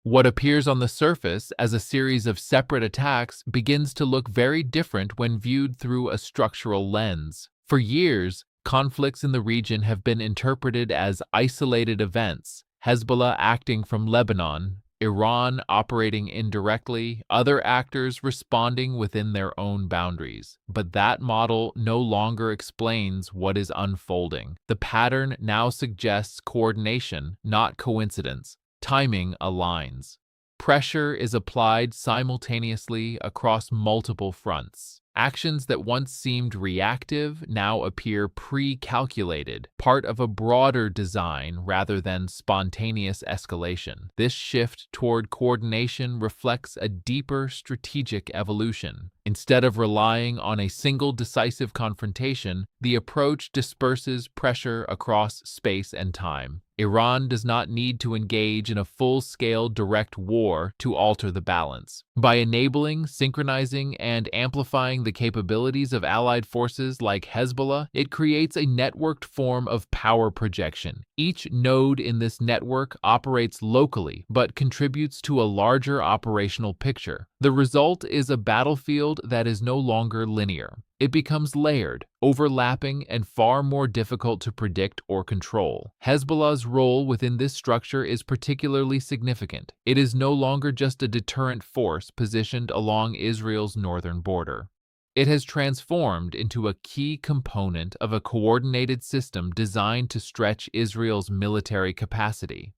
What appears on the surface as a series of separate attacks begins to look very different when viewed through a structural lens. For years, conflicts in the region have been interpreted as isolated events, Hezbollah acting from Lebanon, Iran operating indirectly, other actors responding within their own boundaries. But that model no longer explains what is unfolding. The pattern now suggests coordination, not coincidence. Timing aligns. Pressure is applied simultaneously across multiple fronts. Actions that once seemed reactive now appear pre-calculated, part of a broader design rather than spontaneous escalation. This shift toward coordination reflects a deeper strategic evolution. Instead of relying on a single decisive confrontation, the approach disperses pressure across space and time. Iran does not need to engage in a full-scale direct war to alter the balance. By enabling, synchronizing, and amplifying the capabilities of allied forces like Hezbollah, it creates a networked form of power projection. Each node in this network operates locally but contributes to a larger operational picture. The result is a battlefield that is no longer linear. It becomes layered, overlapping, and far more difficult to predict or control. Hezbollah's role within this structure is particularly significant. It is no longer just a deterrent force positioned along Israel's northern border. It has transformed into a key component of a coordinated system designed to stretch Israel's military capacity.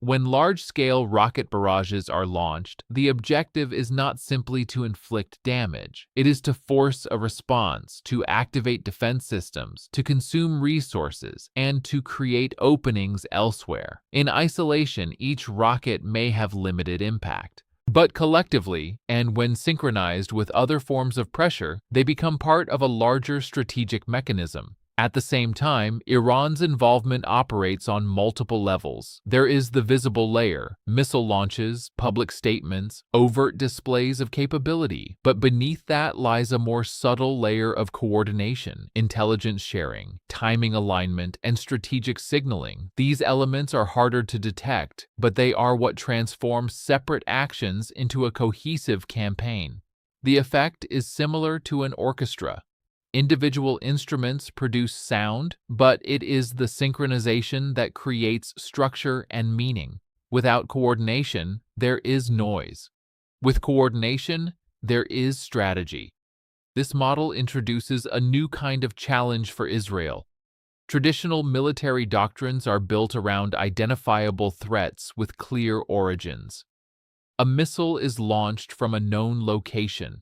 When large-scale rocket barrages are launched, the objective is not simply to inflict damage. It is to force a response, to activate defense systems, to consume resources, and to create openings elsewhere. In isolation, each rocket may have limited impact. But collectively, and when synchronized with other forms of pressure, they become part of a larger strategic mechanism. At the same time, Iran's involvement operates on multiple levels. There is the visible layer, missile launches, public statements, overt displays of capability. But beneath that lies a more subtle layer of coordination, intelligence sharing, timing alignment, and strategic signaling. These elements are harder to detect, but they are what transform separate actions into a cohesive campaign. The effect is similar to an orchestra. Individual instruments produce sound, but it is the synchronization that creates structure and meaning. Without coordination, there is noise. With coordination, there is strategy. This model introduces a new kind of challenge for Israel. Traditional military doctrines are built around identifiable threats with clear origins. A missile is launched from a known location.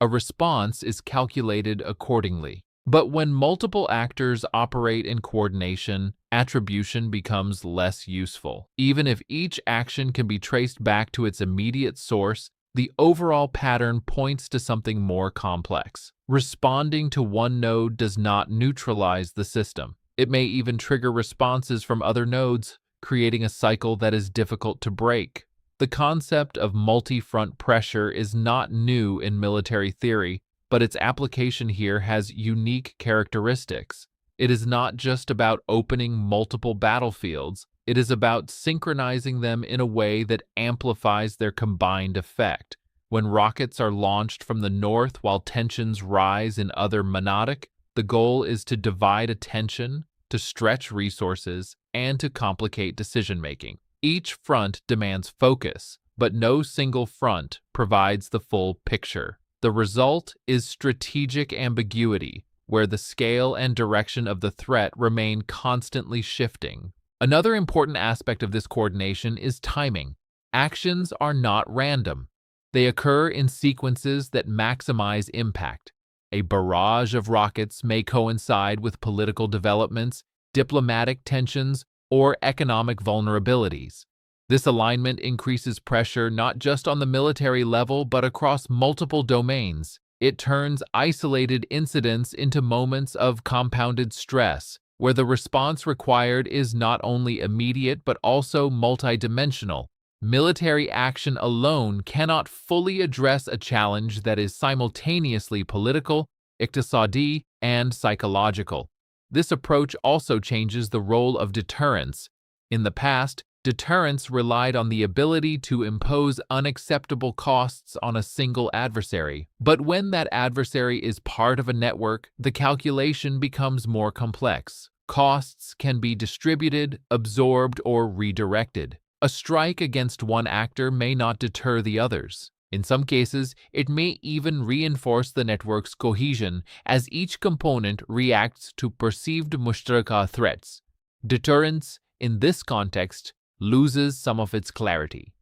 A response is calculated accordingly. But when multiple actors operate in coordination, attribution becomes less useful. Even if each action can be traced back to its immediate source, the overall pattern points to something more complex. Responding to one node does not neutralize the system. It may even trigger responses from other nodes, creating a cycle that is difficult to break. The concept of multi-front pressure is not new in military theory, but its application here has unique characteristics. It is not just about opening multiple battlefields, it is about synchronizing them in a way that amplifies their combined effect. When rockets are launched from the north while tensions rise in other monadic, the goal is to divide attention, to stretch resources, and to complicate decision-making. Each front demands focus, but no single front provides the full picture. The result is strategic ambiguity, where the scale and direction of the threat remain constantly shifting. Another important aspect of this coordination is timing. Actions are not random. They occur in sequences that maximize impact. A barrage of rockets may coincide with political developments, diplomatic tensions, or economic vulnerabilities. This alignment increases pressure not just on the military level but across multiple domains. It turns isolated incidents into moments of compounded stress, where the response required is not only immediate but also multidimensional. Military action alone cannot fully address a challenge that is simultaneously political, iqtisadi, and psychological. This approach also changes the role of deterrence. In the past, Deterrence relied on the ability to impose unacceptable costs on a single adversary. But when that adversary is part of a network, the calculation becomes more complex. Costs can be distributed, absorbed, or redirected. A strike against one actor may not deter the others. In some cases, it may even reinforce the network's cohesion as each component reacts to perceived mushtaraka threats. Deterrence, in this context, loses some of its clarity.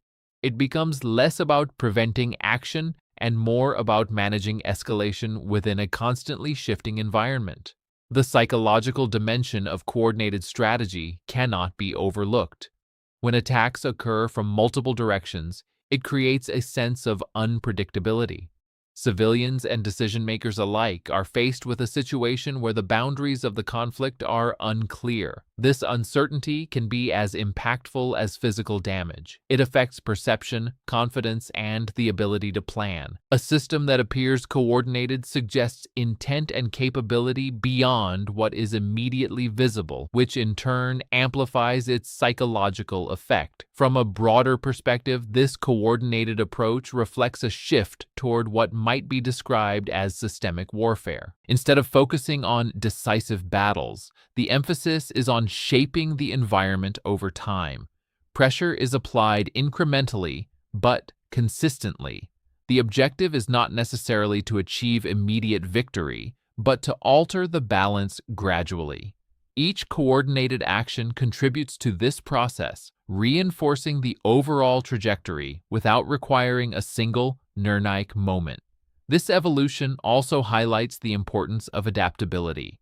It becomes less about preventing action and more about managing escalation within a constantly shifting environment. The psychological dimension of coordinated strategy cannot be overlooked. When attacks occur from multiple directions, it creates a sense of unpredictability. Civilians and decision-makers alike are faced with a situation where the boundaries of the conflict are unclear. This uncertainty can be as impactful as physical damage. It affects perception, confidence, and the ability to plan. A system that appears coordinated suggests intent and capability beyond what is immediately visible, which in turn amplifies its psychological effect. From a broader perspective, this coordinated approach reflects a shift toward what might be described as systemic warfare. Instead of focusing on decisive battles, the emphasis is on shaping the environment over time. Pressure is applied incrementally, but consistently. The objective is not necessarily to achieve immediate victory, but to alter the balance gradually. Each coordinated action contributes to this process, reinforcing the overall trajectory without requiring a single निर्णायक moment. This evolution also highlights the importance of adaptability.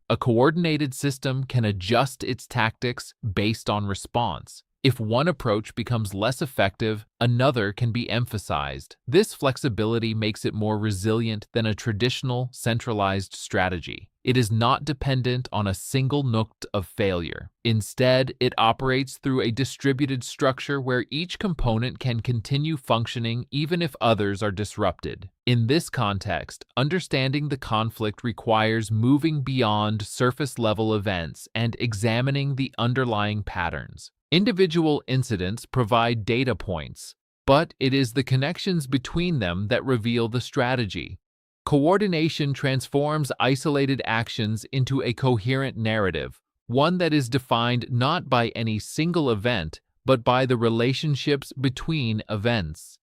A coordinated system can adjust its tactics based on response. If one approach becomes less effective, another can be emphasized. This flexibility makes it more resilient than a traditional, centralized strategy. It is not dependent on a single nukt of failure. Instead, it operates through a distributed structure where each component can continue functioning even if others are disrupted. In this context, understanding the conflict requires moving beyond surface-level events and examining the underlying patterns. Individual incidents provide data points, but it is the connections between them that reveal the strategy. Coordination transforms isolated actions into a coherent narrative, one that is defined not by any single event, but by the relationships between events.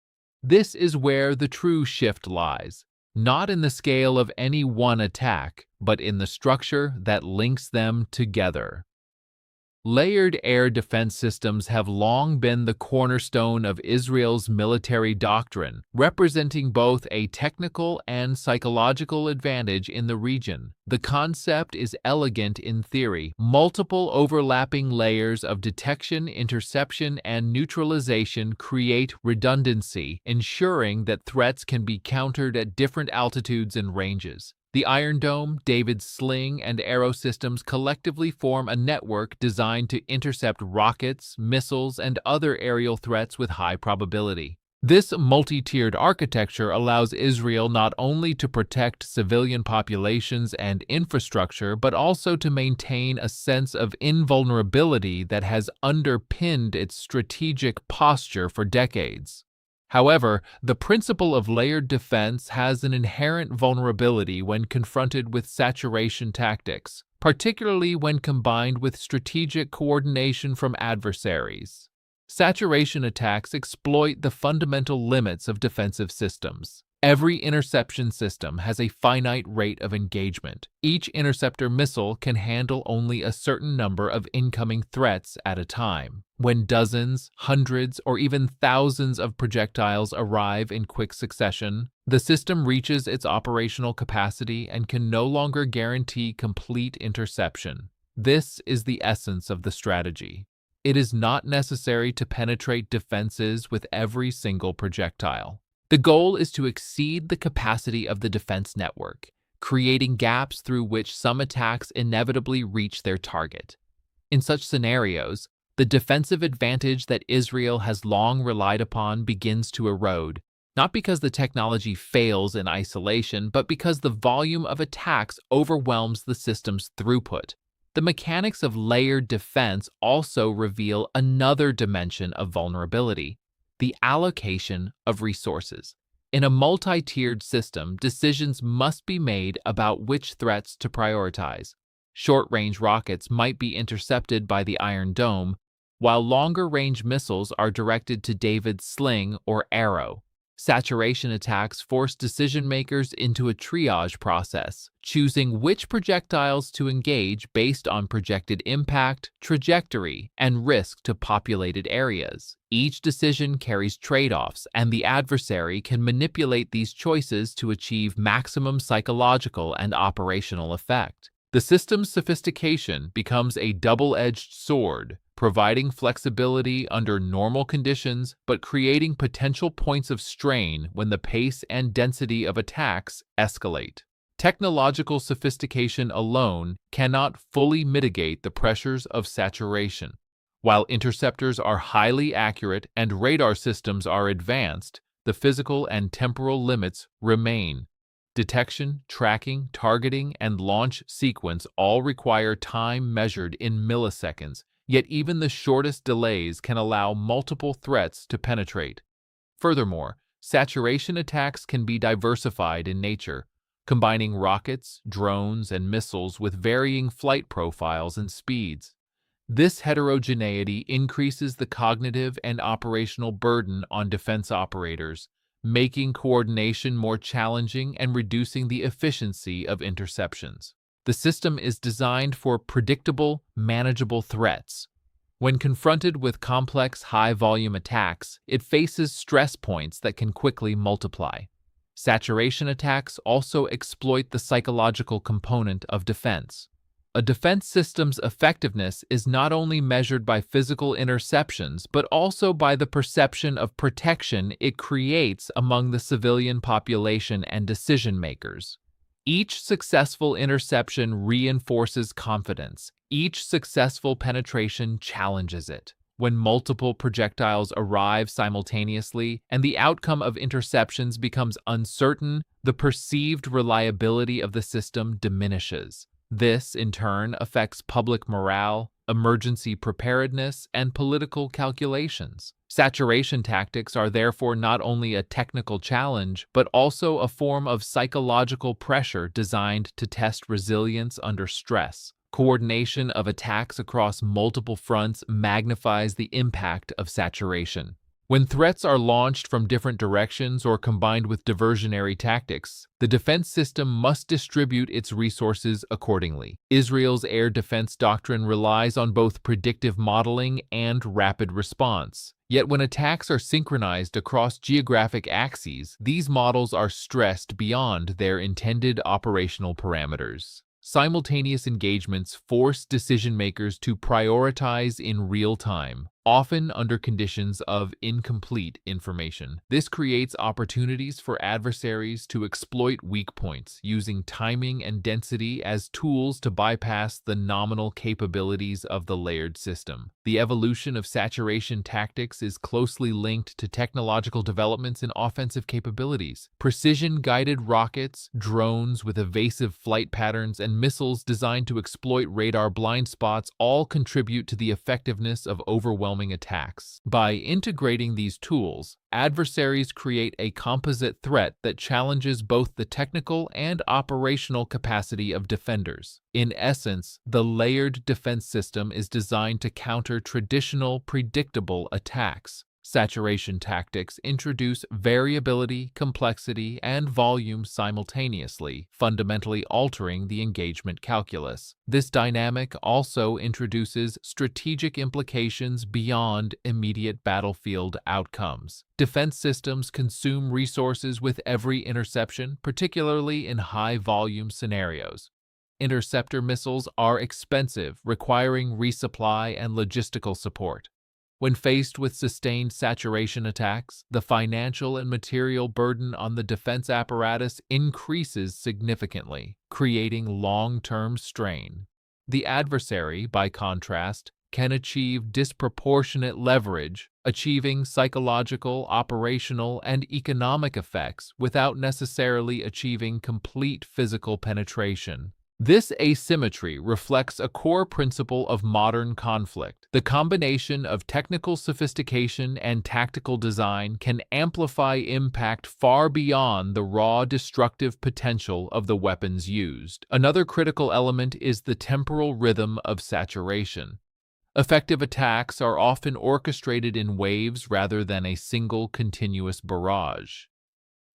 This is where the true shift lies, not in the scale of any one attack, but in the structure that links them together. Layered air defense systems have long been the cornerstone of Israel's military doctrine, representing both a technical and psychological advantage in the region. The concept is elegant in theory. Multiple overlapping layers of detection, interception, and neutralization create redundancy, ensuring that threats can be countered at different altitudes and ranges. The Iron Dome, David's Sling, and Arrow systems collectively form a network designed to intercept rockets, missiles, and other aerial threats with high probability. This multi-tiered architecture allows Israel not only to protect civilian populations and infrastructure, but also to maintain a sense of invulnerability that has underpinned its strategic posture for decades. However, the principle of layered defense has an inherent vulnerability when confronted with saturation tactics, particularly when combined with strategic coordination from adversaries. Saturation attacks exploit the fundamental limits of defensive systems. Every interception system has a finite rate of engagement. Each interceptor missile can handle only a certain number of incoming threats at a time. When dozens, hundreds, or even thousands of projectiles arrive in quick succession, the system reaches its operational capacity and can no longer guarantee complete interception. This is the essence of the strategy. It is not necessary to penetrate defenses with every single projectile. The goal is to exceed the capacity of the defense network, creating gaps through which some attacks inevitably reach their target. In such scenarios, the defensive advantage that Israel has long relied upon begins to erode, not because the technology fails in isolation, but because the volume of attacks overwhelms the system's throughput. The mechanics of layered defense also reveal another dimension of vulnerability: the allocation of resources. In a multi-tiered system, decisions must be made about which threats to prioritize. Short-range rockets might be intercepted by the Iron Dome, while longer-range missiles are directed to David's Sling or Arrow. Saturation attacks force decision-makers into a triage process, choosing which projectiles to engage based on projected impact, trajectory, and risk to populated areas. Each decision carries trade-offs, and the adversary can manipulate these choices to achieve maximum psychological and operational effect. The system's sophistication becomes a double-edged sword, providing flexibility under normal conditions but creating potential points of strain when the pace and density of attacks escalate. Technological sophistication alone cannot fully mitigate the pressures of saturation. While interceptors are highly accurate and radar systems are advanced, the physical and temporal limits remain. Detection, tracking, targeting, and launch sequence all require time measured in milliseconds, yet even the shortest delays can allow multiple threats to penetrate. Furthermore, saturation attacks can be diversified in nature, combining rockets, drones, and missiles with varying flight profiles and speeds. This heterogeneity increases the cognitive and operational burden on defense operators, making coordination more challenging and reducing the efficiency of interceptions. The system is designed for predictable, manageable threats. When confronted with complex, high-volume attacks, it faces stress points that can quickly multiply. Saturation attacks also exploit the psychological component of defense. A defense system's effectiveness is not only measured by physical interceptions, but also by the perception of protection it creates among the civilian population and decision-makers. Each successful interception reinforces confidence. Each successful penetration challenges it. When multiple projectiles arrive simultaneously and the outcome of interceptions becomes uncertain, the perceived reliability of the system diminishes. This, in turn, affects public morale, emergency preparedness, and political calculations. Saturation tactics are therefore not only a technical challenge, but also a form of psychological pressure designed to test resilience under stress. Coordination of attacks across multiple fronts magnifies the impact of saturation. When threats are launched from different directions or combined with diversionary tactics, the defense system must distribute its resources accordingly. Israel's air defense doctrine relies on both predictive modeling and rapid response. Yet when attacks are synchronized across geographic axes, these models are stressed beyond their intended operational parameters. Simultaneous engagements force decision-makers to prioritize in real time, often under conditions of incomplete information. This creates opportunities for adversaries to exploit weak points, using timing and density as tools to bypass the nominal capabilities of the layered system. The evolution of saturation tactics is closely linked to technological developments in offensive capabilities. Precision-guided rockets, drones with evasive flight patterns, and missiles designed to exploit radar blind spots all contribute to the effectiveness of overwhelming attacks. By integrating these tools, adversaries create a composite threat that challenges both the technical and operational capacity of defenders. In essence, the layered defense system is designed to counter traditional, predictable attacks. Saturation tactics introduce variability, complexity, and volume simultaneously, fundamentally altering the engagement calculus. This dynamic also introduces strategic implications beyond immediate battlefield outcomes. Defense systems consume resources with every interception, particularly in high-volume scenarios. Interceptor missiles are expensive, requiring resupply and logistical support. When faced with sustained saturation attacks, the financial and material burden on the defense apparatus increases significantly, creating long-term strain. The adversary, by contrast, can achieve disproportionate leverage, achieving psychological, operational, and economic effects without necessarily achieving complete physical penetration. This asymmetry reflects a core principle of modern conflict. The combination of technical sophistication and tactical design can amplify impact far beyond the raw destructive potential of the weapons used. Another critical element is the temporal rhythm of saturation. Effective attacks are often orchestrated in waves rather than a single continuous barrage.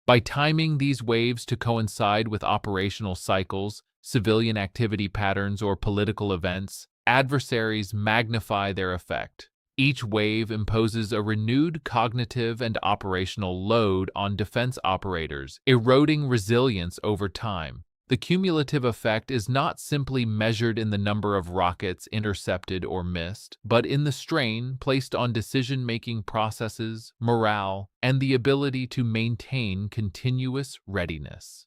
By timing these waves to coincide with operational cycles, civilian activity patterns, or political events, adversaries magnify their effect. Each wave imposes a renewed cognitive and operational load on defense operators, eroding resilience over time. The cumulative effect is not simply measured in the number of rockets intercepted or missed, but in the strain placed on decision-making processes, morale, and the ability to maintain continuous readiness.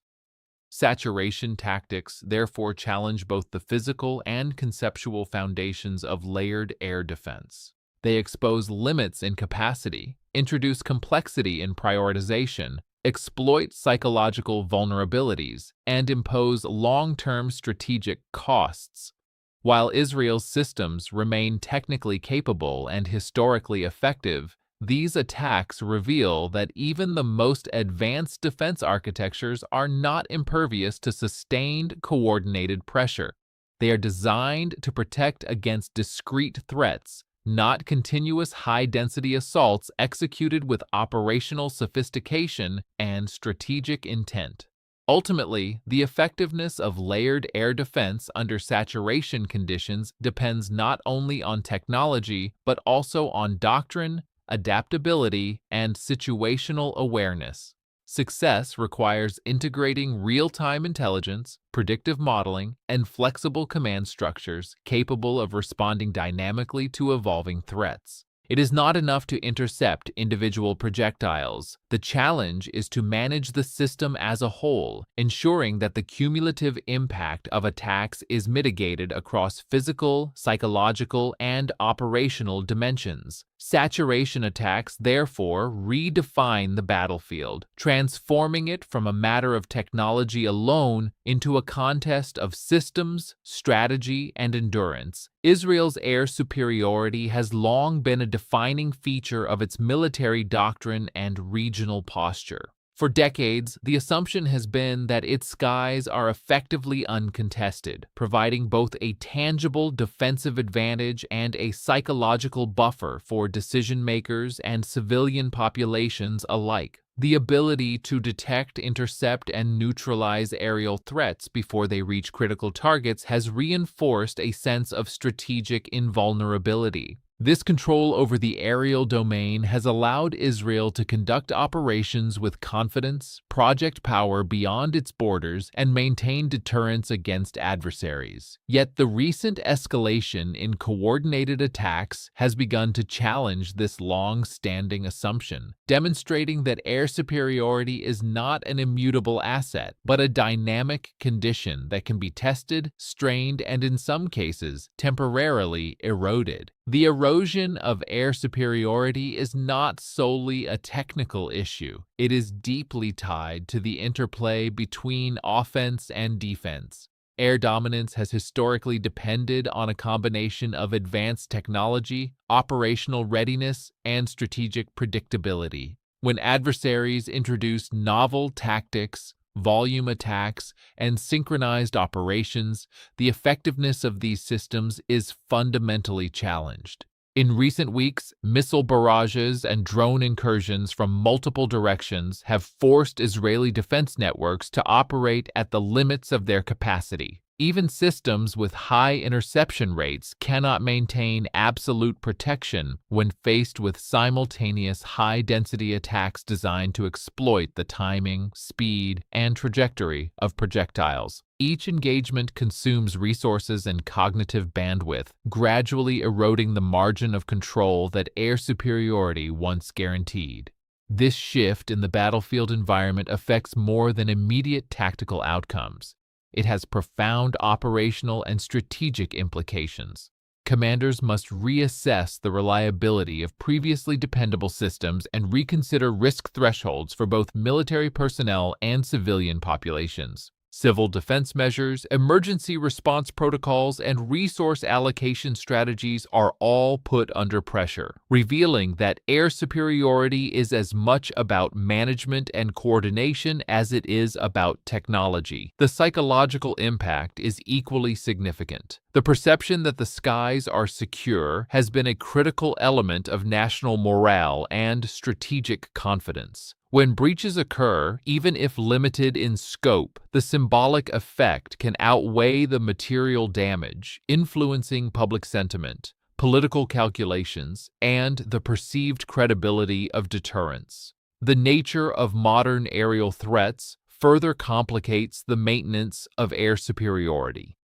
Saturation tactics therefore challenge both the physical and conceptual foundations of layered air defense. They expose limits in capacity, introduce complexity in prioritization, exploit psychological vulnerabilities, and impose long-term strategic costs. While Israel's systems remain technically capable and historically effective, these attacks reveal that even the most advanced defense architectures are not impervious to sustained, coordinated pressure. They are designed to protect against discrete threats, not continuous high-density assaults executed with operational sophistication and strategic intent. Ultimately, the effectiveness of layered air defense under saturation conditions depends not only on technology, but also on doctrine, adaptability, and situational awareness. Success requires integrating real-time intelligence, predictive modeling, and flexible command structures capable of responding dynamically to evolving threats. It is not enough to intercept individual projectiles. The challenge is to manage the system as a whole, ensuring that the cumulative impact of attacks is mitigated across physical, psychological, and operational dimensions. Saturation attacks, therefore, redefine the battlefield, transforming it from a matter of technology alone into a contest of systems, strategy, and endurance. Israel's air superiority has long been a defining feature of its military doctrine and regional posture. For decades, the assumption has been that its skies are effectively uncontested, providing both a tangible defensive advantage and a psychological buffer for decision-makers and civilian populations alike. The ability to detect, intercept, and neutralize aerial threats before they reach critical targets has reinforced a sense of strategic invulnerability. This control over the aerial domain has allowed Israel to conduct operations with confidence, project power beyond its borders, and maintain deterrence against adversaries. Yet the recent escalation in coordinated attacks has begun to challenge this long-standing assumption, demonstrating that air superiority is not an immutable asset, but a dynamic condition that can be tested, strained, and in some cases, temporarily eroded. The erosion of air superiority is not solely a technical issue. It is deeply tied to the interplay between offense and defense. Air dominance has historically depended on a combination of advanced technology, operational readiness, and strategic predictability. When adversaries introduce novel tactics, volume attacks, and synchronized operations, the effectiveness of these systems is fundamentally challenged. In recent weeks, missile barrages and drone incursions from multiple directions have forced Israeli defense networks to operate at the limits of their capacity. Even systems with high interception rates cannot maintain absolute protection when faced with simultaneous high-density attacks designed to exploit the timing, speed, and trajectory of projectiles. Each engagement consumes resources and cognitive bandwidth, gradually eroding the margin of control that air superiority once guaranteed. This shift in the battlefield environment affects more than immediate tactical outcomes. It has profound operational and strategic implications. Commanders must reassess the reliability of previously dependable systems and reconsider risk thresholds for both military personnel and civilian populations. Civil defense measures, emergency response protocols, and resource allocation strategies are all put under pressure, revealing that air superiority is as much about management and coordination as it is about technology. The psychological impact is equally significant. The perception that the skies are secure has been a critical element of national morale and strategic confidence. When breaches occur, even if limited in scope, the symbolic effect can outweigh the material damage, influencing public sentiment, political calculations, and the perceived credibility of deterrence. The nature of modern aerial threats further complicates the maintenance of air superiority.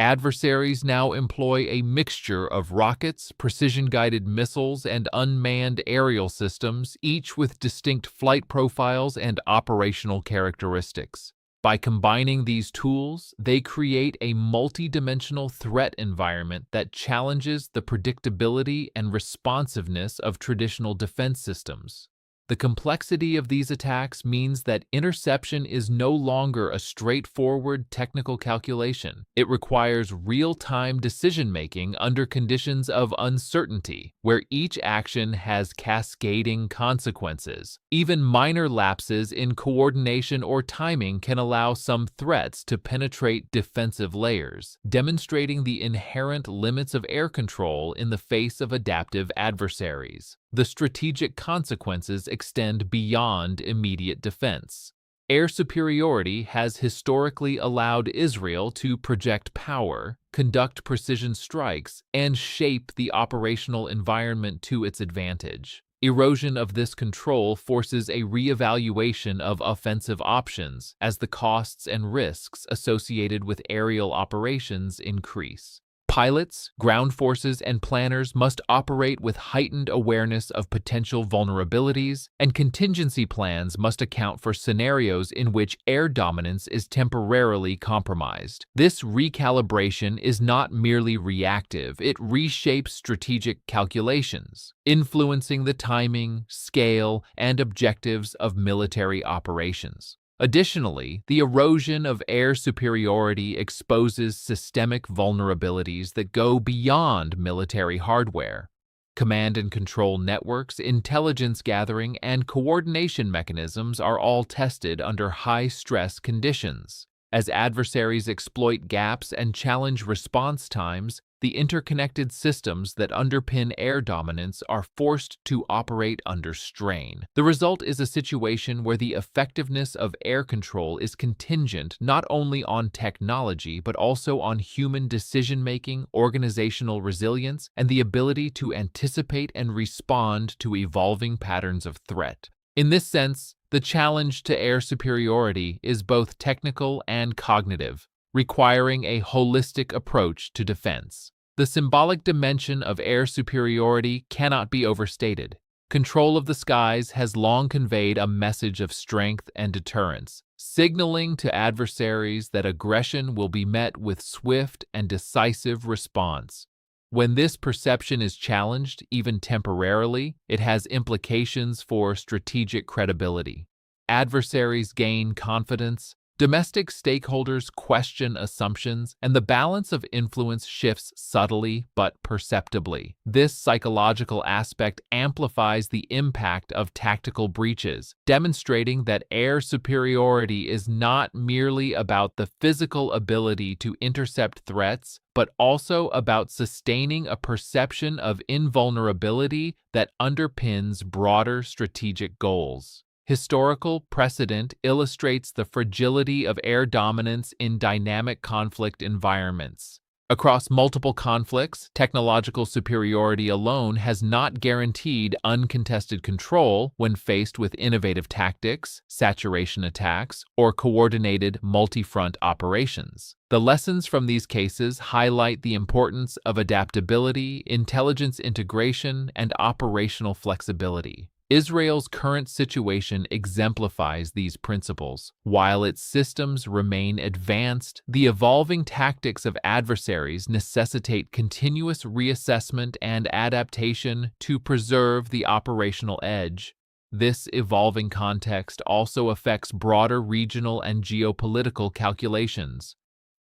Adversaries now employ a mixture of rockets, precision-guided missiles, and unmanned aerial systems, each with distinct flight profiles and operational characteristics. By combining these tools, they create a multidimensional threat environment that challenges the predictability and responsiveness of traditional defense systems. The complexity of these attacks means that interception is no longer a straightforward technical calculation. It requires real-time decision-making under conditions of uncertainty, where each action has cascading consequences. Even minor lapses in coordination or timing can allow some threats to penetrate defensive layers, demonstrating the inherent limits of air control in the face of adaptive adversaries. The strategic consequences extend beyond immediate defense. Air superiority has historically allowed Israel to project power, conduct precision strikes, and shape the operational environment to its advantage. Erosion of this control forces a re-evaluation of offensive options as the costs and risks associated with aerial operations increase. Pilots, ground forces, and planners must operate with heightened awareness of potential vulnerabilities, and contingency plans must account for scenarios in which air dominance is temporarily compromised. This recalibration is not merely reactive, it reshapes strategic calculations, influencing the timing, scale, and objectives of military operations. Additionally, the erosion of air superiority exposes systemic vulnerabilities that go beyond military hardware. Command and control networks, intelligence gathering, and coordination mechanisms are all tested under high-stress conditions. As adversaries exploit gaps and challenge response times, the interconnected systems that underpin air dominance are forced to operate under strain. The result is a situation where the effectiveness of air control is contingent not only on technology but also on human decision-making, organizational resilience, and the ability to anticipate and respond to evolving patterns of threat. In this sense, the challenge to air superiority is both technical and cognitive, requiring a holistic approach to defense. The symbolic dimension of air superiority cannot be overstated. Control of the skies has long conveyed a message of strength and deterrence, signaling to adversaries that aggression will be met with swift and decisive response. When this perception is challenged, even temporarily, it has implications for strategic credibility. Adversaries gain confidence, domestic stakeholders question assumptions, and the balance of influence shifts subtly but perceptibly. This psychological aspect amplifies the impact of tactical breaches, demonstrating that air superiority is not merely about the physical ability to intercept threats, but also about sustaining a perception of invulnerability that underpins broader strategic goals. Historical precedent illustrates the fragility of air dominance in dynamic conflict environments. Across multiple conflicts, technological superiority alone has not guaranteed uncontested control when faced with innovative tactics, saturation attacks, or coordinated multi-front operations. The lessons from these cases highlight the importance of adaptability, intelligence integration, and operational flexibility. Israel's current situation exemplifies these principles. While its systems remain advanced, the evolving tactics of adversaries necessitate continuous reassessment and adaptation to preserve the operational edge. This evolving context also affects broader regional and geopolitical calculations.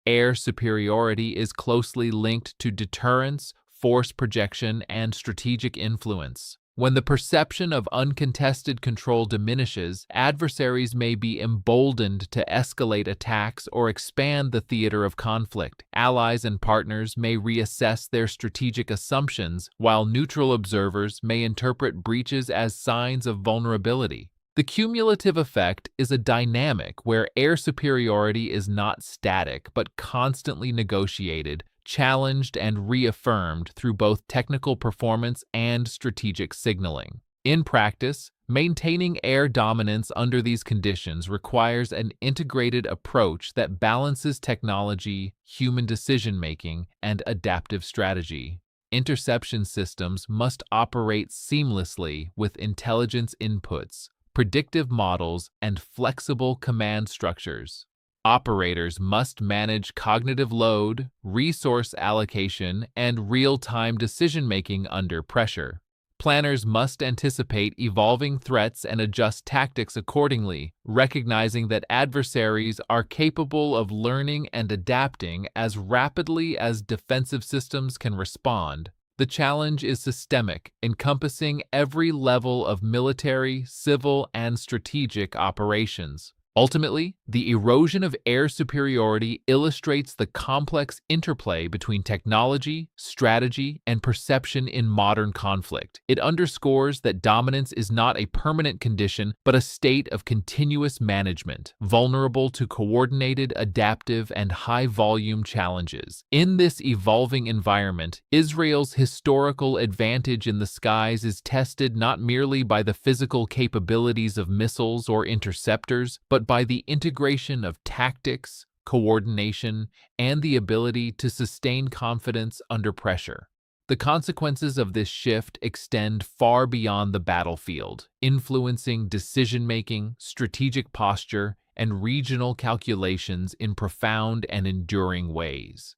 Air superiority is closely linked to deterrence, force projection, and strategic influence. When the perception of uncontested control diminishes, adversaries may be emboldened to escalate attacks or expand the theater of conflict. Allies and partners may reassess their strategic assumptions, while neutral observers may interpret breaches as signs of vulnerability. The cumulative effect is a dynamic where air superiority is not static but constantly negotiated, challenged, and reaffirmed through both technical performance and strategic signaling. In practice, maintaining air dominance under these conditions requires an integrated approach that balances technology, human decision-making, and adaptive strategy. Interception systems must operate seamlessly with intelligence inputs, predictive models, and flexible command structures. Operators must manage cognitive load, resource allocation, and real-time decision-making under pressure. Planners must anticipate evolving threats and adjust tactics accordingly, recognizing that adversaries are capable of learning and adapting as rapidly as defensive systems can respond. The challenge is systemic, encompassing every level of military, civil, and strategic operations. Ultimately, the erosion of air superiority illustrates the complex interplay between technology, strategy, and perception in modern conflict. It underscores that dominance is not a permanent condition, but a state of continuous management, vulnerable to coordinated, adaptive, and high-volume challenges. In this evolving environment, Israel's historical advantage in the skies is tested not merely by the physical capabilities of missiles or interceptors, but by the integration of tactics, coordination, and the ability to sustain confidence under pressure. The consequences of this shift extend far beyond the battlefield, influencing decision-making, strategic posture, and regional calculations in profound and enduring ways.